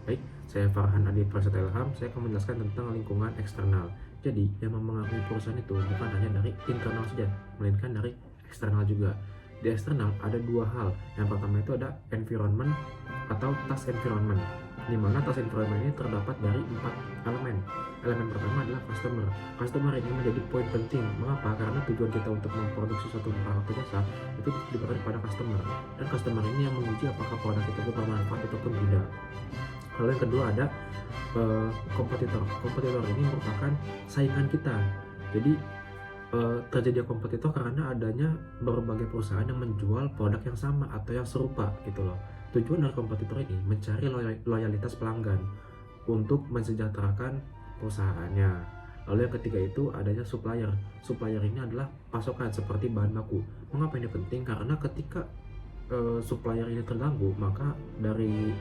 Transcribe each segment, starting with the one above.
Baik, saya Farhan Adi Prasetya Ilham, saya akan menjelaskan tentang lingkungan eksternal. Jadi, yang mempengaruhi perusahaan itu bukan hanya dari internal saja, melainkan dari eksternal juga. Di eksternal ada dua hal. Yang pertama itu ada environment atau task environment, di mana task environment ini terdapat dari 4 elemen. Elemen pertama adalah customer. Customer ini menjadi poin penting. Mengapa? Karena tujuan kita untuk memproduksi suatu barang atau jasa itu diberikan kepada customer. Dan customer ini yang menguji apakah produk itu bermanfaat ataupun tidak. Lalu yang kedua ada kompetitor. Kompetitor ini merupakan saingan kita. Jadi terjadi kompetitor karena adanya berbagai perusahaan yang menjual produk yang sama atau yang serupa gitu loh. Tujuan dari kompetitor ini mencari loyalitas pelanggan untuk mensejahterakan perusahaannya. Lalu yang ketiga itu adanya supplier. Supplier ini adalah pasokan seperti bahan baku. Mengapa ini penting? Karena ketika supplier ini terganggu, maka dari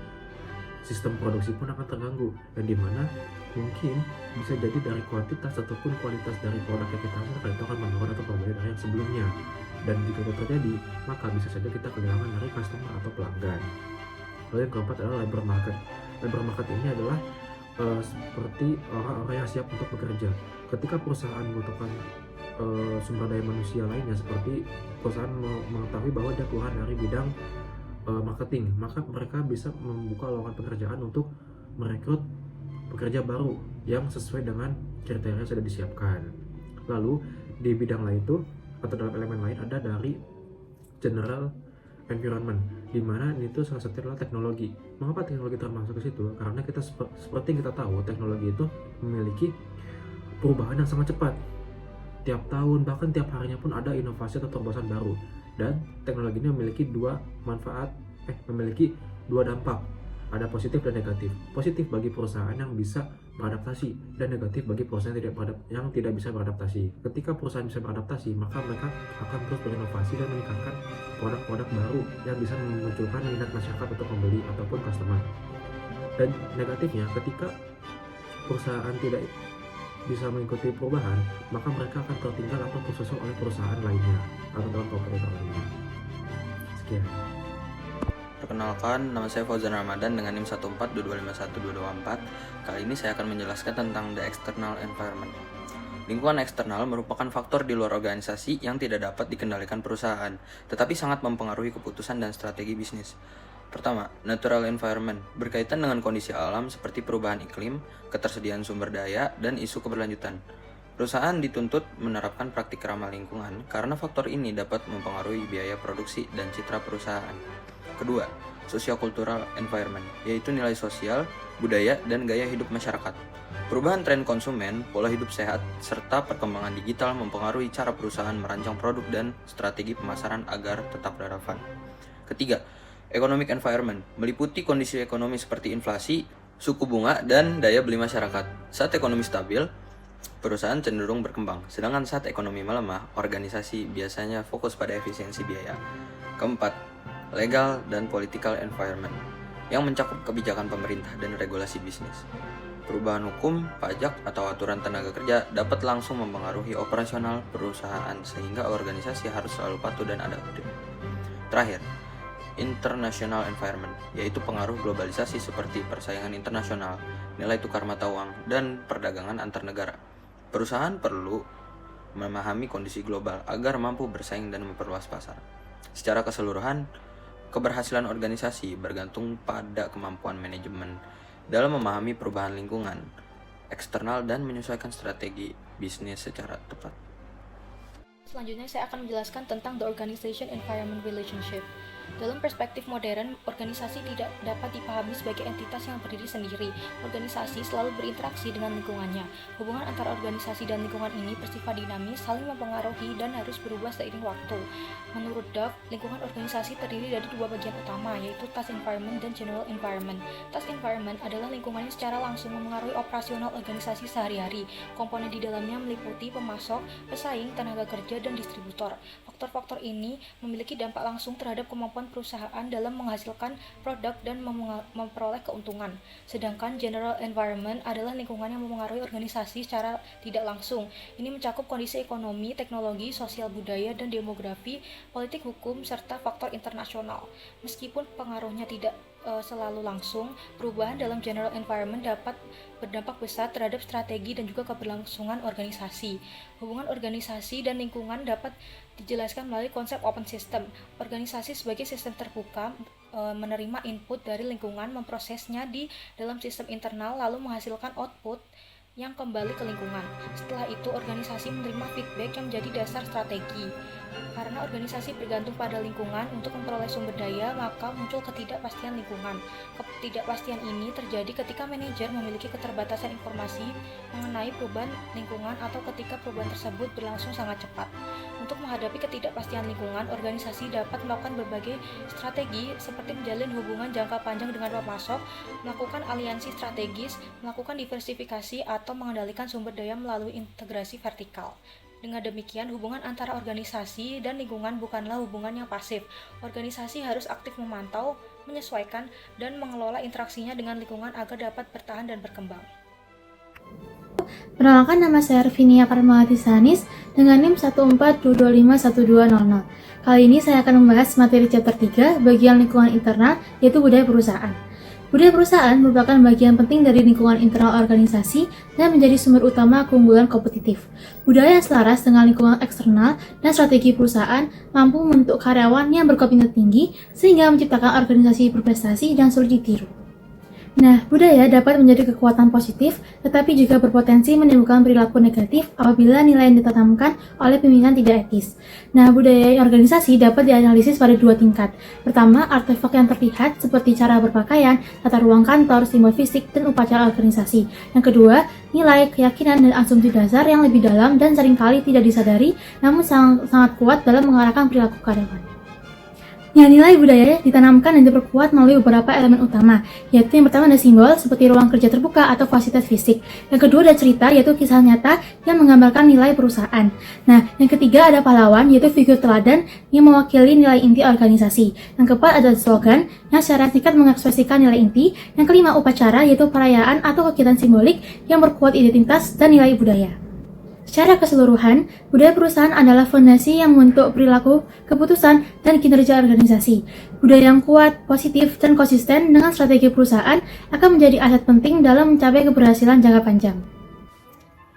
sistem produksi pun akan terganggu, dan dimana mungkin bisa jadi dari kuantitas ataupun kualitas dari produk yang kita hasilkan itu akan menurun atau berbeda dari yang sebelumnya. Dan jika itu terjadi, maka bisa saja kita kehilangan dari customer atau pelanggan. Lalu yang keempat adalah labor market. Labor market ini adalah seperti orang-orang yang siap untuk bekerja. Ketika perusahaan membutuhkan sumber daya manusia lainnya, seperti perusahaan mengetahui bahwa dia keluar dari bidang marketing, maka mereka bisa membuka lowongan pekerjaan untuk merekrut pekerja baru yang sesuai dengan kriteria yang sudah disiapkan. Lalu di bidang lain itu atau dalam elemen lain ada dari general environment, di mana itu salah satu adalah teknologi. Mengapa teknologi termasuk ke situ? Karena kita seperti yang kita tahu, teknologi itu memiliki perubahan yang sangat cepat. Tiap tahun, bahkan tiap harinya pun ada inovasi atau terobosan baru. Dan teknologi ini memiliki dua dampak. Ada positif dan negatif. Positif bagi perusahaan yang bisa beradaptasi, dan negatif bagi perusahaan yang tidak bisa beradaptasi. Ketika perusahaan bisa beradaptasi, maka mereka akan terus berinovasi dan meningkatkan produk-produk baru yang bisa memunculkan minat masyarakat untuk membeli ataupun customer. Dan negatifnya, ketika perusahaan tidak bisa mengikuti perubahan, maka mereka akan tertinggal atau tersusul oleh perusahaan lainnya atau dalam kompetitor lainnya. Sekian. Perkenalkan, nama saya Fauzan Ramadan dengan NIM 142251224. Kali ini saya akan menjelaskan tentang the external environment. Lingkungan eksternal merupakan faktor di luar organisasi yang tidak dapat dikendalikan perusahaan, tetapi sangat mempengaruhi keputusan dan strategi bisnis. Pertama, natural environment berkaitan dengan kondisi alam seperti perubahan iklim, ketersediaan sumber daya, dan isu keberlanjutan. Perusahaan dituntut menerapkan praktik ramah lingkungan karena faktor ini dapat mempengaruhi biaya produksi dan citra perusahaan. Kedua, socio-cultural environment, yaitu nilai sosial, budaya, dan gaya hidup masyarakat. Perubahan tren konsumen, pola hidup sehat, serta perkembangan digital mempengaruhi cara perusahaan merancang produk dan strategi pemasaran agar tetap relevan. Ketiga, economic environment meliputi kondisi ekonomi seperti inflasi, suku bunga, dan daya beli masyarakat. Saat ekonomi stabil, perusahaan cenderung berkembang, sedangkan saat ekonomi melemah, organisasi biasanya fokus pada efisiensi biaya. Keempat, legal dan political environment yang mencakup kebijakan pemerintah dan regulasi bisnis. Perubahan hukum, pajak, atau aturan tenaga kerja dapat langsung mempengaruhi operasional perusahaan sehingga organisasi harus selalu patuh dan adaptif. Terakhir, international environment, yaitu pengaruh globalisasi seperti persaingan internasional, nilai tukar mata uang, dan perdagangan antar negara. Perusahaan perlu memahami kondisi global agar mampu bersaing dan memperluas pasar. Secara keseluruhan, keberhasilan organisasi bergantung pada kemampuan manajemen dalam memahami perubahan lingkungan eksternal dan menyesuaikan strategi bisnis secara tepat. Selanjutnya saya akan menjelaskan tentang the organization environment relationship. Dalam perspektif modern, organisasi tidak dapat dipahami sebagai entitas yang berdiri sendiri. Organisasi selalu berinteraksi dengan lingkungannya. Hubungan antara organisasi dan lingkungan ini bersifat dinamis, saling mempengaruhi, dan harus berubah seiring waktu. Menurut Duff, lingkungan organisasi terdiri dari dua bagian utama, yaitu task environment dan general environment. Task environment adalah lingkungan yang secara langsung memengaruhi operasional organisasi sehari-hari. Komponen di dalamnya meliputi pemasok, pesaing, tenaga kerja, dan distributor. Faktor-faktor ini memiliki dampak langsung terhadap kemampuan perusahaan dalam menghasilkan produk dan memperoleh keuntungan. Sedangkan general environment adalah lingkungan yang mempengaruhi organisasi secara tidak langsung. Ini mencakup kondisi ekonomi, teknologi, sosial budaya, dan demografi, politik hukum, serta faktor internasional. Meskipun pengaruhnya tidak selalu langsung, perubahan dalam general environment dapat berdampak besar terhadap strategi dan juga keberlangsungan organisasi. Hubungan organisasi dan lingkungan dapat dijelaskan melalui konsep open system. Organisasi sebagai sistem terbuka menerima input dari lingkungan, memprosesnya di dalam sistem internal, lalu menghasilkan output yang kembali ke lingkungan. Setelah itu, organisasi menerima feedback yang menjadi dasar strategi. Karena organisasi bergantung pada lingkungan untuk memperoleh sumber daya, maka muncul ketidakpastian lingkungan. Ketidakpastian ini terjadi ketika manajer memiliki keterbatasan informasi mengenai perubahan lingkungan atau ketika perubahan tersebut berlangsung sangat cepat. Untuk menghadapi ketidakpastian lingkungan, organisasi dapat melakukan berbagai strategi seperti menjalin hubungan jangka panjang dengan pemasok, melakukan aliansi strategis, melakukan diversifikasi, atau mengendalikan sumber daya melalui integrasi vertikal. Dengan demikian, hubungan antara organisasi dan lingkungan bukanlah hubungan yang pasif. Organisasi harus aktif memantau, menyesuaikan, dan mengelola interaksinya dengan lingkungan agar dapat bertahan dan berkembang. Perkenalkan, nama saya Arvinia Parmawati Sanis dengan NIM 142251200. Kali ini saya akan membahas materi chapter 3 bagian lingkungan internal, yaitu budaya perusahaan. Budaya perusahaan merupakan bagian penting dari lingkungan internal organisasi dan menjadi sumber utama keunggulan kompetitif. Budaya yang selaras dengan lingkungan eksternal dan strategi perusahaan mampu membentuk karyawan yang berkomitmen tinggi sehingga menciptakan organisasi berprestasi dan sulit ditiru. Nah, budaya dapat menjadi kekuatan positif, tetapi juga berpotensi menimbulkan perilaku negatif apabila nilai yang ditanamkan oleh pimpinan tidak etis. Nah, budaya organisasi dapat dianalisis pada dua tingkat. Pertama, artefak yang terlihat seperti cara berpakaian, tata ruang kantor, simbol fisik, dan upacara organisasi. Yang kedua, nilai, keyakinan, dan asumsi dasar yang lebih dalam dan seringkali tidak disadari, namun sangat kuat dalam mengarahkan perilaku karyawan. Ya, nilai budaya ditanamkan dan diperkuat melalui beberapa elemen utama, yaitu yang pertama ada simbol seperti ruang kerja terbuka atau fasilitas fisik. Yang kedua ada cerita, yaitu kisah nyata yang menggambarkan nilai perusahaan. Nah, yang ketiga ada pahlawan, yaitu figur teladan yang mewakili nilai inti organisasi. Yang keempat ada slogan yang secara singkat mengekspresikan nilai inti. Yang kelima upacara, yaitu perayaan atau kegiatan simbolik yang berkuat identitas dan nilai budaya. Secara keseluruhan, budaya perusahaan adalah fondasi yang membentuk perilaku, keputusan, dan kinerja organisasi. Budaya yang kuat, positif, dan konsisten dengan strategi perusahaan akan menjadi aset penting dalam mencapai keberhasilan jangka panjang.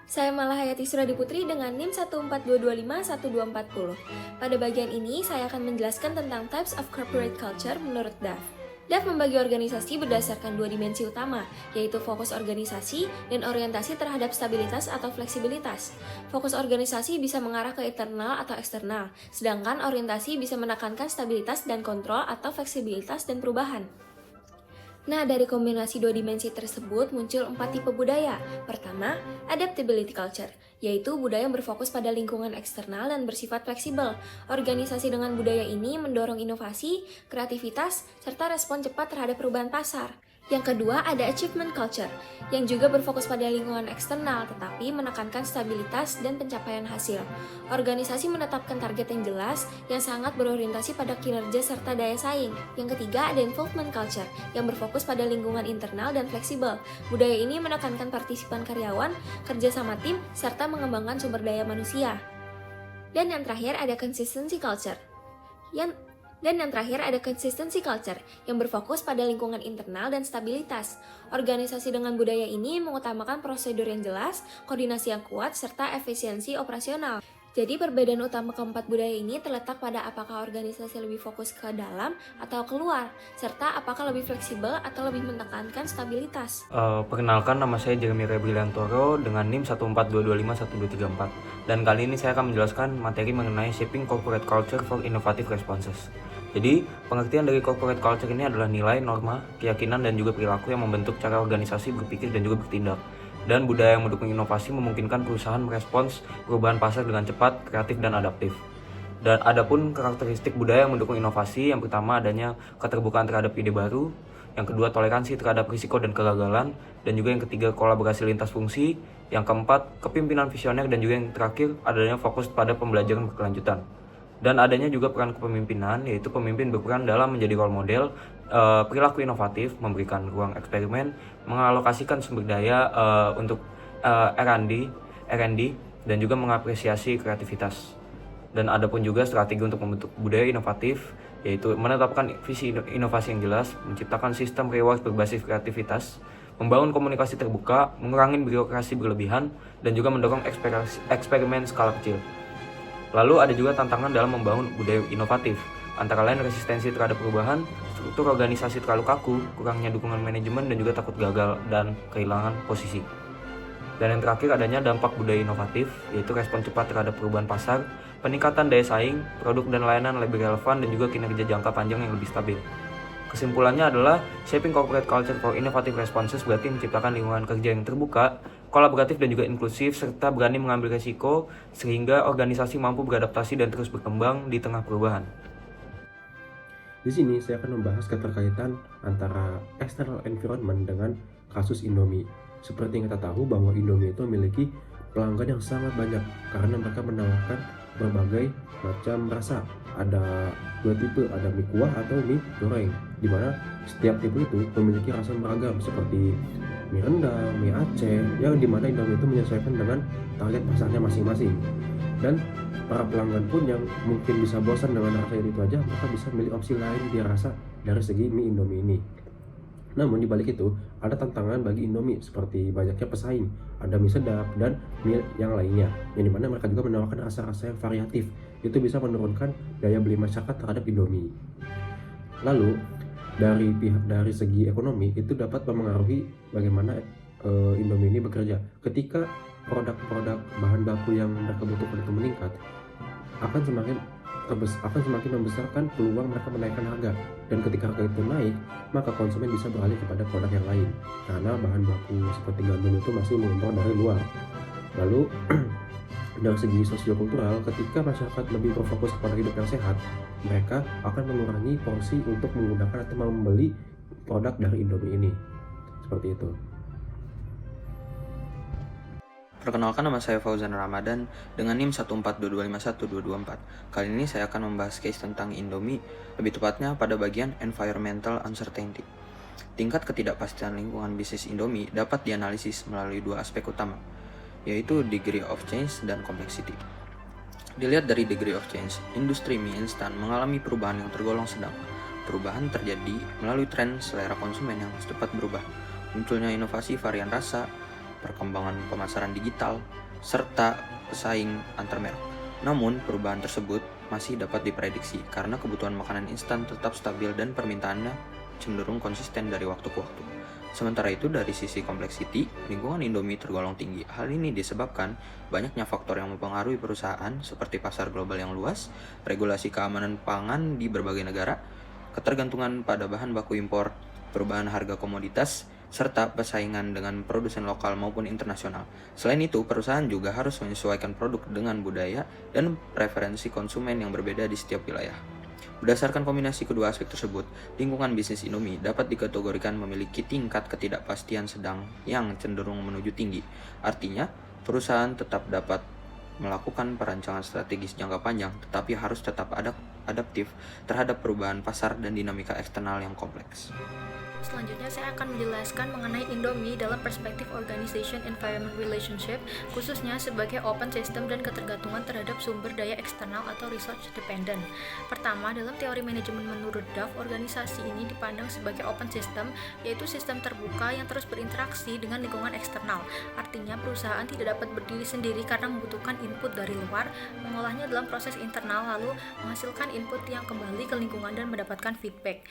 Saya Malahayati Suradiputri dengan NIM 142251240. Pada bagian ini, saya akan menjelaskan tentang types of corporate culture menurut Duff. Duff membagi organisasi berdasarkan dua dimensi utama, yaitu fokus organisasi dan orientasi terhadap stabilitas atau fleksibilitas. Fokus organisasi bisa mengarah ke internal atau eksternal, sedangkan orientasi bisa menekankan stabilitas dan kontrol atau fleksibilitas dan perubahan. Nah, dari kombinasi dua dimensi tersebut muncul 4 tipe budaya. Pertama, adaptability culture, yaitu budaya yang berfokus pada lingkungan eksternal dan bersifat fleksibel. Organisasi dengan budaya ini mendorong inovasi, kreativitas, serta respon cepat terhadap perubahan pasar. Yang kedua, ada achievement culture, yang juga berfokus pada lingkungan eksternal, tetapi menekankan stabilitas dan pencapaian hasil. Organisasi menetapkan target yang jelas, yang sangat berorientasi pada kinerja serta daya saing. Yang ketiga, ada involvement culture, yang berfokus pada lingkungan internal dan fleksibel. Budaya ini menekankan partisipan karyawan, kerja sama tim, serta mengembangkan sumber daya manusia. Dan yang terakhir, ada consistency culture, yang berfokus pada lingkungan internal dan stabilitas. Organisasi dengan budaya ini mengutamakan prosedur yang jelas, koordinasi yang kuat, serta efisiensi operasional. Jadi perbedaan utama keempat budaya ini terletak pada apakah organisasi lebih fokus ke dalam atau keluar, serta apakah lebih fleksibel atau lebih menekankan stabilitas. Perkenalkan, nama saya Jeremy Rebriliantoro dengan NIM 142251234. Dan kali ini saya akan menjelaskan materi mengenai Shaping Corporate Culture for Innovative Responses. Jadi, pengertian dari corporate culture ini adalah nilai, norma, keyakinan, dan juga perilaku yang membentuk cara organisasi berpikir dan juga bertindak. Dan budaya yang mendukung inovasi memungkinkan perusahaan merespons perubahan pasar dengan cepat, kreatif, dan adaptif. Dan adapun karakteristik budaya yang mendukung inovasi, yang pertama adanya keterbukaan terhadap ide baru, yang kedua toleransi terhadap risiko dan kegagalan, dan juga yang ketiga kolaborasi lintas fungsi, yang keempat kepemimpinan visioner, dan juga yang terakhir adanya fokus pada pembelajaran berkelanjutan. Dan adanya juga peran kepemimpinan, yaitu pemimpin berperan dalam menjadi role model, perilaku inovatif, memberikan ruang eksperimen, mengalokasikan sumber daya untuk R&D, dan juga mengapresiasi kreativitas. Dan adapun juga strategi untuk membentuk budaya inovatif, yaitu menetapkan visi inovasi yang jelas, menciptakan sistem reward berbasis kreativitas, membangun komunikasi terbuka, mengurangi birokrasi berlebihan, dan juga mendorong eksperimen skala kecil. Lalu ada juga tantangan dalam membangun budaya inovatif, antara lain resistensi terhadap perubahan, struktur organisasi terlalu kaku, kurangnya dukungan manajemen, dan juga takut gagal dan kehilangan posisi. Dan yang terakhir adanya dampak budaya inovatif, yaitu respon cepat terhadap perubahan pasar, peningkatan daya saing, produk dan layanan lebih relevan, dan juga kinerja jangka panjang yang lebih stabil. Kesimpulannya adalah, shaping corporate culture for innovative responses berarti menciptakan lingkungan kerja yang terbuka, kolaboratif dan juga inklusif, serta berani mengambil resiko, sehingga organisasi mampu beradaptasi dan terus berkembang di tengah perubahan. Di sini saya akan membahas keterkaitan antara external environment dengan kasus Indomie. Seperti yang kita tahu bahwa Indomie itu memiliki pelanggan yang sangat banyak karena mereka menawarkan berbagai macam rasa. Ada dua tipe, ada mie kuah atau mie goreng, di mana setiap tipe itu memiliki rasa beragam seperti mie rendang, mie Aceh, yang dimana Indomie itu menyesuaikan dengan target pasarnya masing-masing. Dan para pelanggan pun yang mungkin bisa bosan dengan rasa itu aja, maka bisa memilih opsi lain di rasa dari segi mie Indomie ini. Namun di balik itu ada tantangan bagi Indomie seperti banyaknya pesaing, ada mie sedap dan mie yang lainnya, yang dimana mereka juga menawarkan rasa-rasa yang variatif. Itu bisa menurunkan daya beli masyarakat terhadap Indomie. Lalu dari segi ekonomi itu dapat mempengaruhi bagaimana Indomie ini bekerja. Ketika produk-produk bahan baku yang mereka butuhkan itu meningkat, akan semakin membesarkan peluang mereka menaikkan harga. Dan ketika harga itu naik, maka konsumen bisa beralih kepada produk yang lain karena bahan baku seperti gandum itu masih mengimpor dari luar. Lalu dari segi sosiokultural, ketika masyarakat lebih berfokus pada hidup yang sehat, mereka akan mengurangi porsi untuk menggunakan atau membeli produk dari Indomie ini. Seperti itu. Perkenalkan, nama saya Fauzan Ramadan dengan NIM 142251224. Kali ini saya akan membahas case tentang Indomie, lebih tepatnya pada bagian environmental uncertainty. Tingkat ketidakpastian lingkungan bisnis Indomie dapat dianalisis melalui dua aspek utama, yaitu degree of change dan complexity. Dilihat dari degree of change, industri mie instan mengalami perubahan yang tergolong sedang. Perubahan terjadi melalui tren selera konsumen yang cepat berubah, munculnya inovasi varian rasa, perkembangan pemasaran digital, serta pesaing antar merek. Namun, perubahan tersebut masih dapat diprediksi karena kebutuhan makanan instan tetap stabil dan permintaannya cenderung konsisten dari waktu ke waktu. Sementara itu, dari sisi complexity, lingkungan Indomie tergolong tinggi. Hal ini disebabkan banyaknya faktor yang mempengaruhi perusahaan seperti pasar global yang luas, regulasi keamanan pangan di berbagai negara, ketergantungan pada bahan baku impor, perubahan harga komoditas, serta persaingan dengan produsen lokal maupun internasional. Selain itu, perusahaan juga harus menyesuaikan produk dengan budaya dan preferensi konsumen yang berbeda di setiap wilayah. Berdasarkan kombinasi kedua aspek tersebut, lingkungan bisnis Indomie dapat dikategorikan memiliki tingkat ketidakpastian sedang yang cenderung menuju tinggi. Artinya, perusahaan tetap dapat melakukan perancangan strategis jangka panjang, tetapi harus tetap adaptif terhadap perubahan pasar dan dinamika eksternal yang kompleks. Selanjutnya saya akan menjelaskan mengenai Indomie dalam perspektif Organization Environment Relationship, khususnya sebagai open system dan ketergantungan terhadap sumber daya eksternal atau resource dependent. Pertama, dalam teori manajemen menurut Duff, organisasi ini dipandang sebagai open system, yaitu sistem terbuka yang terus berinteraksi dengan lingkungan eksternal. Artinya, perusahaan tidak dapat berdiri sendiri karena membutuhkan input dari luar, mengolahnya dalam proses internal, lalu menghasilkan input yang kembali ke lingkungan dan mendapatkan feedback.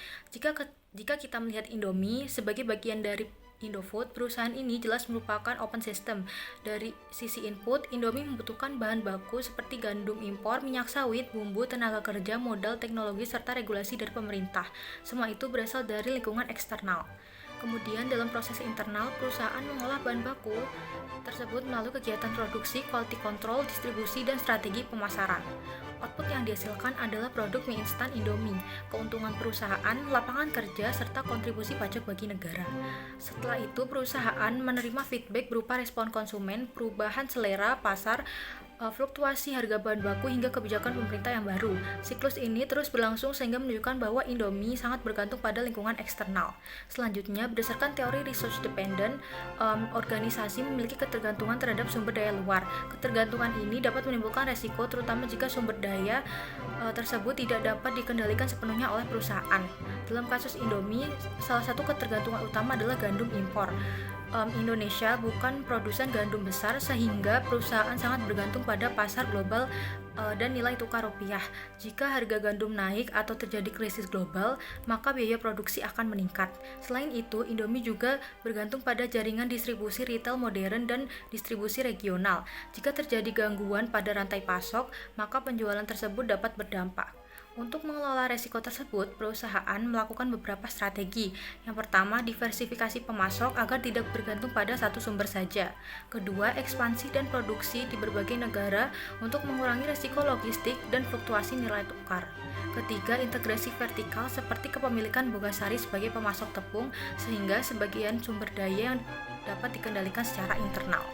Jika kita melihat Indomie sebagai bagian dari Indofood, perusahaan ini jelas merupakan open system. Dari sisi input, Indomie membutuhkan bahan baku seperti gandum impor, minyak sawit, bumbu, tenaga kerja, modal, teknologi, serta regulasi dari pemerintah. Semua itu berasal dari lingkungan eksternal. Kemudian dalam proses internal, perusahaan mengolah bahan baku tersebut melalui kegiatan produksi, quality control, distribusi, dan strategi pemasaran. Output yang dihasilkan adalah produk mie instan Indomie, keuntungan perusahaan, lapangan kerja, serta kontribusi pajak bagi negara. Setelah itu, perusahaan menerima feedback berupa respon konsumen, perubahan selera pasar, fluktuasi harga bahan baku hingga kebijakan pemerintah yang baru. Siklus ini terus berlangsung sehingga menunjukkan bahwa Indomie sangat bergantung pada lingkungan eksternal. Selanjutnya, berdasarkan teori resource dependent, organisasi memiliki ketergantungan terhadap sumber daya luar. Ketergantungan ini dapat menimbulkan resiko terutama jika sumber daya tersebut tidak dapat dikendalikan sepenuhnya oleh perusahaan. Dalam kasus Indomie, salah satu ketergantungan utama adalah gandum impor. Indonesia bukan produsen gandum besar sehingga perusahaan sangat bergantung pada pasar global dan nilai tukar rupiah. Jika harga gandum naik atau terjadi krisis global, maka biaya produksi akan meningkat. Selain itu, Indomie juga bergantung pada jaringan distribusi retail modern dan distribusi regional. Jika terjadi gangguan pada rantai pasok, maka penjualan tersebut dapat berdampak. Untuk mengelola resiko tersebut, perusahaan melakukan beberapa strategi. Yang pertama, diversifikasi pemasok agar tidak bergantung pada satu sumber saja. Kedua, ekspansi dan produksi di berbagai negara untuk mengurangi resiko logistik dan fluktuasi nilai tukar. Ketiga, integrasi vertikal seperti kepemilikan Bogasari sebagai pemasok tepung sehingga sebagian sumber daya yang dapat dikendalikan secara internal.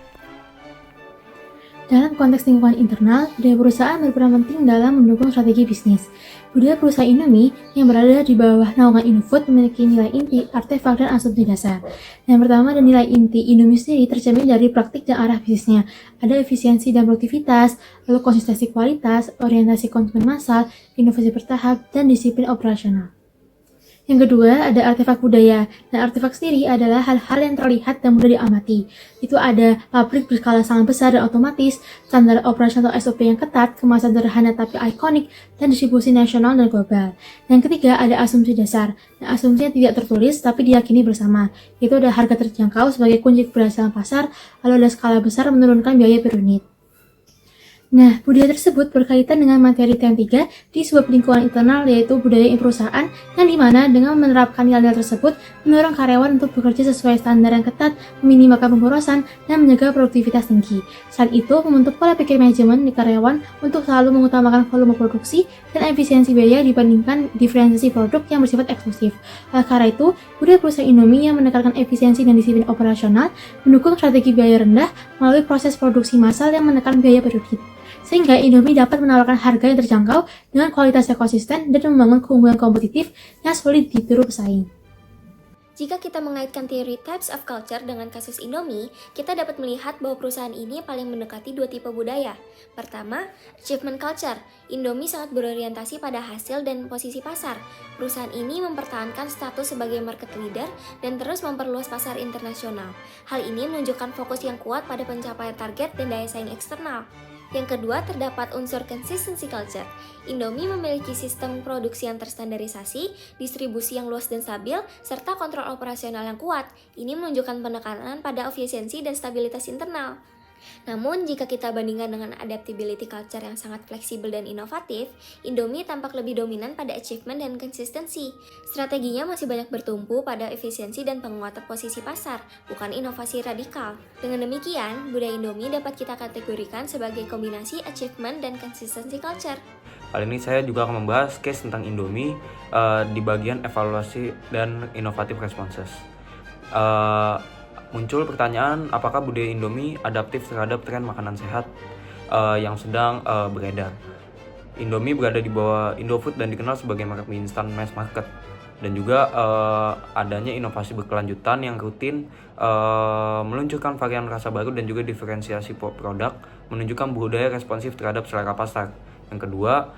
Dalam konteks lingkungan internal, budaya perusahaan berperan penting dalam mendukung strategi bisnis. Budaya perusahaan Indomie yang berada di bawah naungan Indofood memiliki nilai inti, artefak, dan asumsi dasar. Yang pertama, dan nilai inti Indomie sendiri tercermin dari praktik dan arah bisnisnya. Ada efisiensi dan produktivitas, lalu konsistensi kualitas, orientasi konsumen massal, inovasi bertahap, dan disiplin operasional. Yang kedua, ada artefak budaya. Dan artefak sendiri adalah hal-hal yang terlihat dan mudah diamati. Itu ada pabrik berskala sangat besar dan otomatis, standar operasional atau SOP yang ketat, kemasan sederhana tapi ikonik, dan distribusi nasional dan global. Yang ketiga, ada asumsi dasar. Nah, asumsinya tidak tertulis tapi diyakini bersama. Itu ada harga terjangkau sebagai kunci keberhasilan pasar, lalu ada skala besar menurunkan biaya per unit. Nah, budaya tersebut berkaitan dengan materi TM 3 di sebuah lingkungan internal, yaitu budaya perusahaan, yang dimana dengan menerapkan nilai-nilai tersebut mendorong karyawan untuk bekerja sesuai standar yang ketat, meminimalkan pemborosan, dan menjaga produktivitas tinggi. Selain itu, membentuk pola pikir manajemen di karyawan untuk selalu mengutamakan volume produksi dan efisiensi biaya dibandingkan diferensiasi produk yang bersifat eksklusif. Oleh karena itu, budaya perusahaan Indomie yang menekankan efisiensi dan disiplin operasional mendukung strategi biaya rendah melalui proses produksi massal yang menekan biaya per unit. Sehingga Indomie dapat menawarkan harga yang terjangkau dengan kualitas yang konsisten dan membangun keunggulan kompetitif yang sulit ditiru pesaing. Jika kita mengaitkan teori types of culture dengan kasus Indomie, kita dapat melihat bahwa perusahaan ini paling mendekati dua tipe budaya. Pertama, achievement culture. Indomie sangat berorientasi pada hasil dan posisi pasar. Perusahaan ini mempertahankan status sebagai market leader dan terus memperluas pasar internasional. Hal ini menunjukkan fokus yang kuat pada pencapaian target dan daya saing eksternal. Yang kedua, terdapat unsur consistency culture. Indomie memiliki sistem produksi yang terstandarisasi, distribusi yang luas dan stabil, serta kontrol operasional yang kuat. Ini menunjukkan penekanan pada efisiensi dan stabilitas internal. Namun, jika kita bandingkan dengan adaptability culture yang sangat fleksibel dan inovatif, Indomie tampak lebih dominan pada achievement dan konsistensi. Strateginya masih banyak bertumpu pada efisiensi dan penguatan posisi pasar, bukan inovasi radikal. Dengan demikian, budaya Indomie dapat kita kategorikan sebagai kombinasi achievement dan consistency culture. Kali ini saya juga akan membahas case tentang Indomie di bagian evaluasi dan inovatif responses. Muncul pertanyaan, apakah budaya Indomie adaptif terhadap tren makanan sehat yang sedang beredar. Indomie berada di bawah Indofood dan dikenal sebagai merek mie instan mass market. Dan juga adanya inovasi berkelanjutan yang rutin meluncurkan varian rasa baru dan juga diferensiasi produk, menunjukkan budaya responsif terhadap selera pasar. Yang kedua,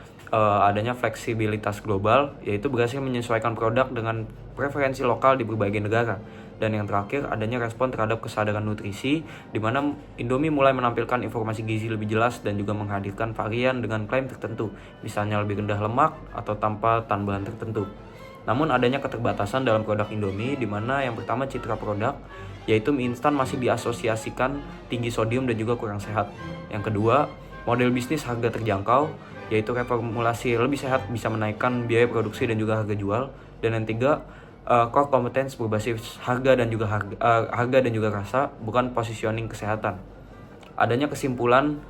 adanya fleksibilitas global, yaitu berhasil menyesuaikan produk dengan preferensi lokal di berbagai negara. Dan yang terakhir, adanya respon terhadap kesadaran nutrisi, di mana Indomie mulai menampilkan informasi gizi lebih jelas dan juga menghadirkan varian dengan klaim tertentu, misalnya lebih rendah lemak atau tanpa tambahan tertentu. Namun adanya keterbatasan dalam produk Indomie, di mana yang pertama citra produk, yaitu mie instan masih diasosiasikan tinggi sodium dan juga kurang sehat. Yang kedua, model bisnis harga terjangkau, yaitu reformulasi lebih sehat bisa menaikkan biaya produksi dan juga harga jual. Dan yang tiga, core competence berbasis harga dan juga rasa, bukan positioning kesehatan. Adanya kesimpulan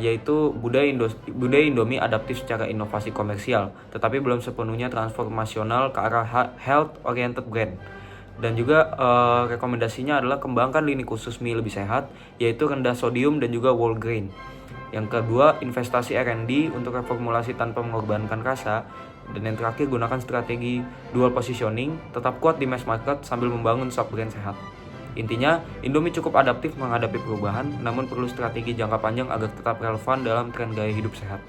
yaitu budaya Indomie adaptif secara inovasi komersial, tetapi belum sepenuhnya transformasional ke arah health oriented brand. Dan juga rekomendasinya adalah kembangkan lini khusus mie lebih sehat, yaitu rendah sodium dan juga whole grain. Yang kedua, investasi R&D untuk reformulasi tanpa mengorbankan rasa. Dan yang terakhir, gunakan strategi dual positioning, tetap kuat di mass market sambil membangun sub-brand sehat. Intinya, Indomie cukup adaptif menghadapi perubahan, namun perlu strategi jangka panjang agar tetap relevan dalam tren gaya hidup sehat.